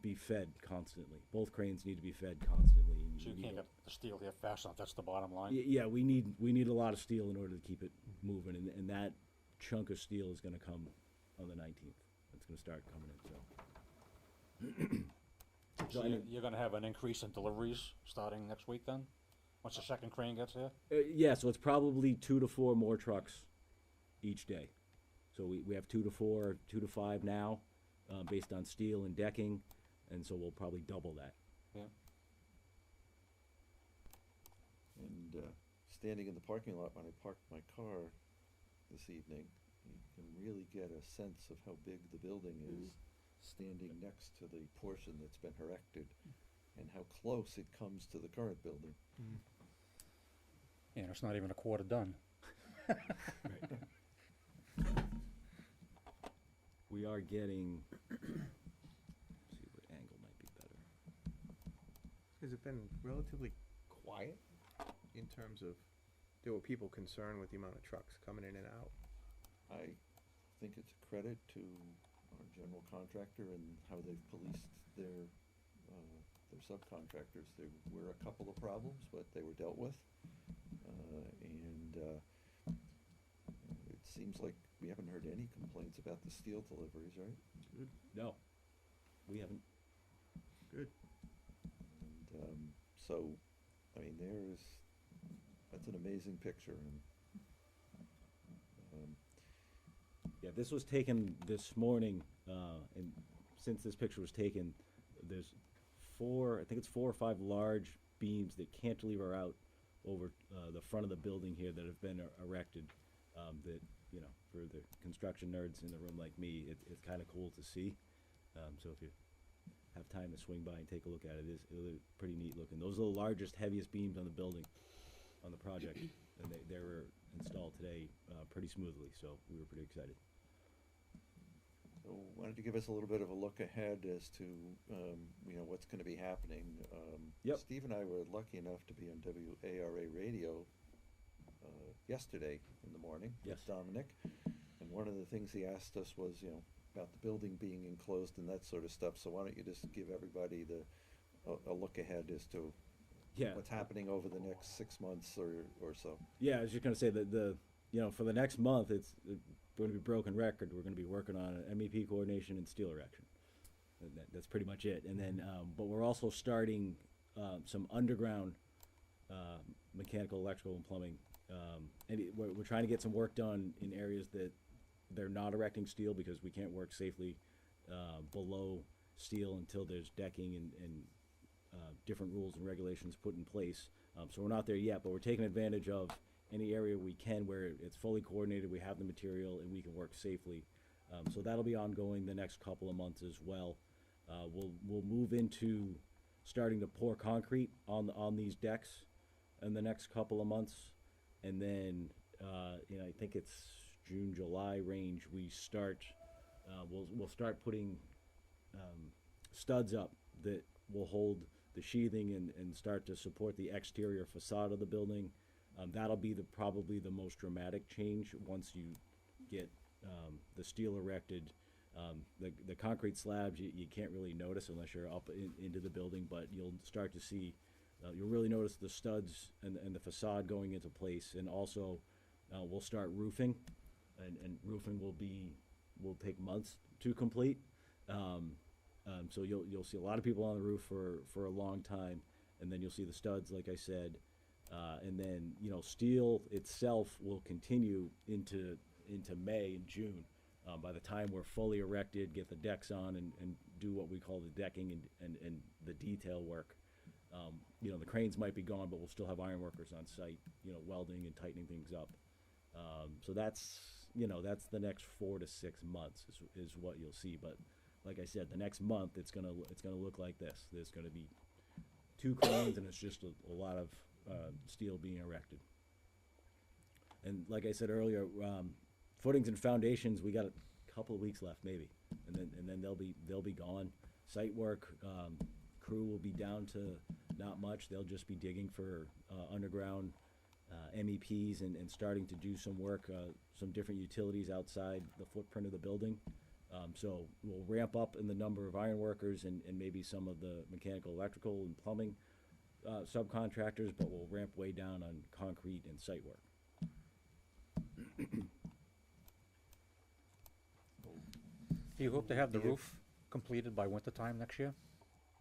be fed constantly. Both cranes need to be fed constantly. and So you need can't a- get the steel here fast enough, that's the bottom line? Yeah, we need a lot of steel in order to keep it moving, and that chunk of steel is gonna come on the 19th. It's gonna start coming in, so. So you're gonna have an increase in deliveries starting next week then? Once the second crane gets here? Yeah, so it's probably 2 to 4 more trucks each day. So we have 2 to 4, 2 to 5 now, based on steel and decking, and so we'll probably double that. Yeah. And standing in the parking lot when I parked my car this evening, you can really get a sense of how big the building is, standing next to the portion that's been erected, and how close it comes to the current building. Yeah, and it's not even a quarter done. We are getting, see what angle might be better. Has it been relatively quiet in terms of, there were people concerned with the amount of trucks coming in and out. I think it's a credit to our general contractor and how they've policed their subcontractors. There were a couple of problems, but they were dealt with. It seems like we haven't heard any complaints about the steel deliveries, right? Good. No, we haven't. Good. And, so, I mean, that's an amazing picture, and, Yeah, this was taken this morning, and since this picture was taken, there's I think it's 4 or 5 large beams that cantilever out over the front of the building here that have been erected. That, you know, for the construction nerds in the room like me, it's kind of cool to see. So if you have time to swing by and take a look at it, it is pretty neat looking. Those are the largest, heaviest beams on the building, on the project, and they were installed today pretty smoothly, so we were pretty excited. so why don't you give us a little bit of a look ahead as to, what's gonna be happening? Yep. Steve and I were lucky enough to be on WARA radio, yesterday in the morning with Yes. Dominic. And one of the things he asked us was, about the building being enclosed and that sort of stuff. So why don't you just give everybody a look ahead as to Yeah. what's happening over the next 6 months or so? Yeah, I was just gonna say that for the next month, it's going to be broken record. We're gonna be working on an MEP coordination and steel erection. And that's pretty much it. And then, but we're also starting some underground mechanical, electrical, and plumbing. We're trying to get some work done in areas that they're not erecting steel because we can't work safely below steel until there's decking and different rules and regulations put in place. So we're not there yet, but we're taking advantage of any area we can where it's fully coordinated, we have the material, and we can work safely. So that'll be ongoing the next couple of months as well. We'll move into starting to pour concrete on these decks in the next couple of months, and then I think it's June, July range. We'll start putting studs up that will hold the sheathing and start to support the exterior facade of the building. That'll be probably the most dramatic change once you get the steel erected. The concrete slabs you can't really notice unless you're up into the building, but you'll start to see, you'll really notice the studs and the facade going into place. And also we'll start roofing, and roofing will take months to complete. So you'll see a lot of people on the roof for a long time, and then you'll see the studs, like I said. And then, steel itself will continue into May and June. By the time we're fully erected, get the decks on, and do what we call the decking and the detail work. The cranes might be gone, but we'll still have iron workers on site, welding and tightening things up. So that's the next 4 to 6 months is what you'll see. But like I said, the next month it's gonna look like this. There's gonna be 2 cranes, and it's just a lot of steel being erected. And like I said earlier, footings and foundations, we got a couple of weeks left maybe, and then they'll be gone. Site work, crew will be down to not much. They'll just be digging for underground MEPs and starting to do some work, some different utilities outside the footprint of the building. So we'll ramp up in the number of iron workers and maybe some of the mechanical, electrical, and plumbing subcontractors, but we'll ramp way down on concrete and site work. Do you hope to have the roof completed by wintertime next year?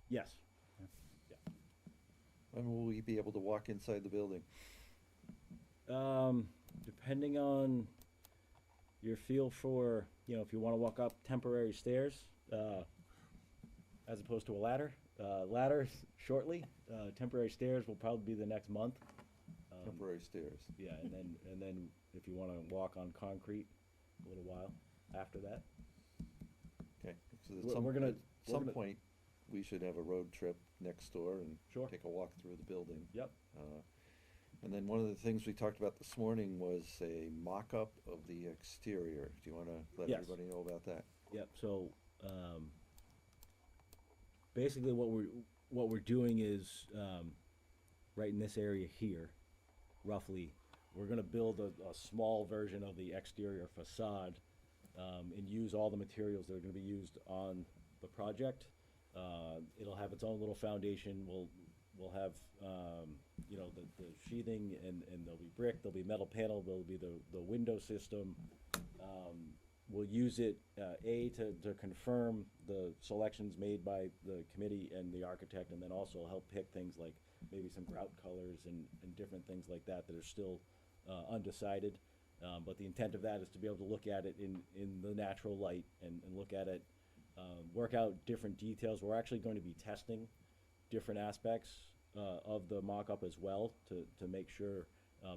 Yes. When will we be able to walk inside the building? Depending on your feel for, if you want to walk up temporary stairs, as opposed to a ladder. Ladders shortly. Temporary stairs will probably be the next month. Temporary stairs. Yeah, and then if you want to walk on concrete, a little while after that. Okay, so We're at some, gonna- at we're some gonna- point, we should have a road trip next door and Sure. take a walk through the building. Yep. And then one of the things we talked about this morning was a mock-up of the exterior. Do you wanna let Yes. everybody know about that? Yep. So basically, what we're doing is right in this area here, roughly. We're gonna build a small version of the exterior facade, and use all the materials that are gonna be used on the project. It'll have its own little foundation. We'll have, you know, the sheathing, and there'll be brick, there'll be metal panel, there'll be the window system. We'll use it, to confirm the selections made by the committee and the architect, and then also help pick things like maybe some grout colors and different things like that that are still undecided. But the intent of that is to be able to look at it in the natural light and look at it, work out different details. We're actually going to be testing different aspects of the mock-up as well to make sure,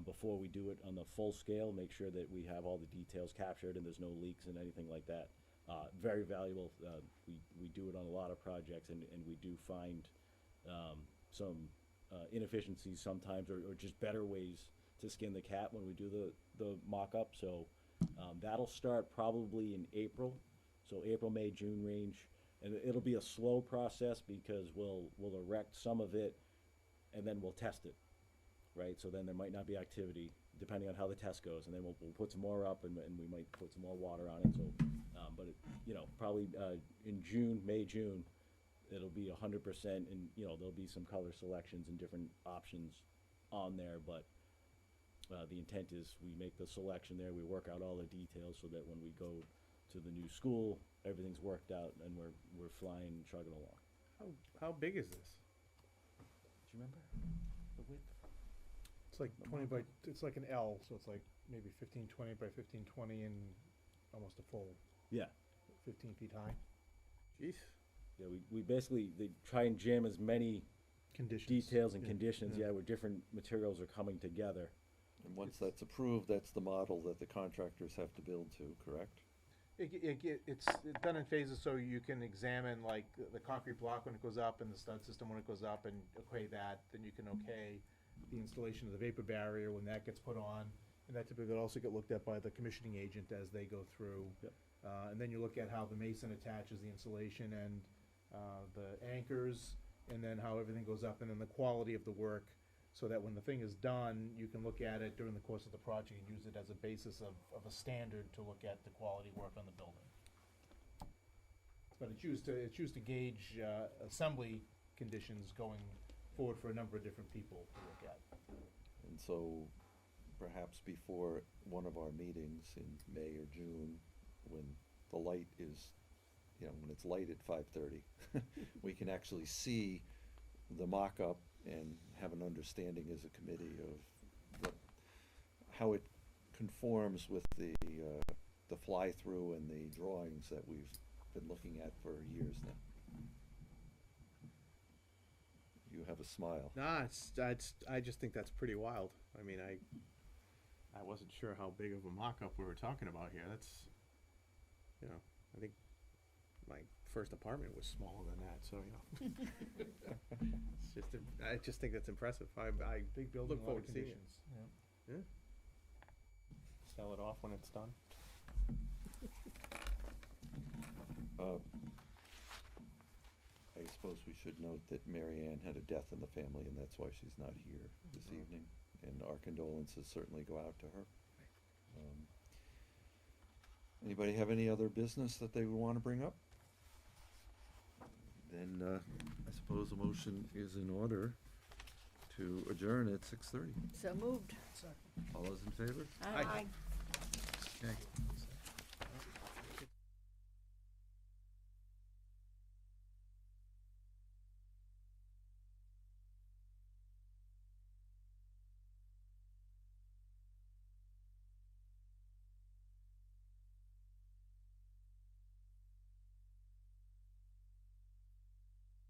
before we do it on the full scale, make sure that we have all the details captured and there's no leaks and anything like that. Very valuable. We do it on a lot of projects, and we do find some inefficiencies sometimes, or just better ways to skin the cat when we do the mock-up. So that'll start probably in April. So April, May, June range. And it'll be a slow process because we'll erect some of it and then we'll test it, right? So then there might not be activity depending on how the test goes, and then we'll put some more up, and we might put some more water on it. So, but it, you know, probably in June, May, June, it'll be 100%, and you know there'll be some color selections and different options on there. But the intent is we make the selection there, we work out all the details so that when we go to the new school, everything's worked out, and we're flying and chugging along. How big is this? Do you remember the width? It's like 20 by, it's like an L, so it's like maybe 1520 by 1520 and almost a full Yeah. 15 feet high. Jeez. Yeah, we basically, they try and jam as many Conditions. details and Yeah, conditions, yeah. where different materials are coming together. And once that's approved, that's the model that the contractors have to build to, correct? It's done in phases, so you can examine like the concrete block when it goes up and the stud system when it goes up, and okay that, then you can okay the installation of the vapor barrier when that gets put on. And that typically will also get looked at by the commissioning agent as they go through. Yep. And then you look at how the mason attaches the insulation and the anchors, and then how everything goes up, and then the quality of the work, so that when the thing is done, you can look at it during the course of the project and use it as a basis of a standard to look at the quality work on the building. But it's used to gauge assembly conditions going forward for a number of different people to look at. And so perhaps before one of our meetings in May or June, when the light is, you know, when it's light at 5:30, we can actually see the mock-up and have an understanding as a committee of how it conforms with the fly-through and the drawings that we've been looking at for years now. You have a smile. Nah, I just think that's pretty wild. I mean, I wasn't sure how big of a mock-up we were talking about here. That's, you know, I think my first apartment was smaller than that, so, you know. I just think that's impressive. I Big building, look a lot forward of to seeing it. conditions. Yeah. Sell it off when it's done. I suppose we should note that Mary Ann had a death in the family, and that's why she's not here this evening, and our condolences certainly go out to her. Anybody have any other business that they would want to bring up? Then I suppose a motion is in order to adjourn at 6:30. So moved. All those in favor? Aye. Okay.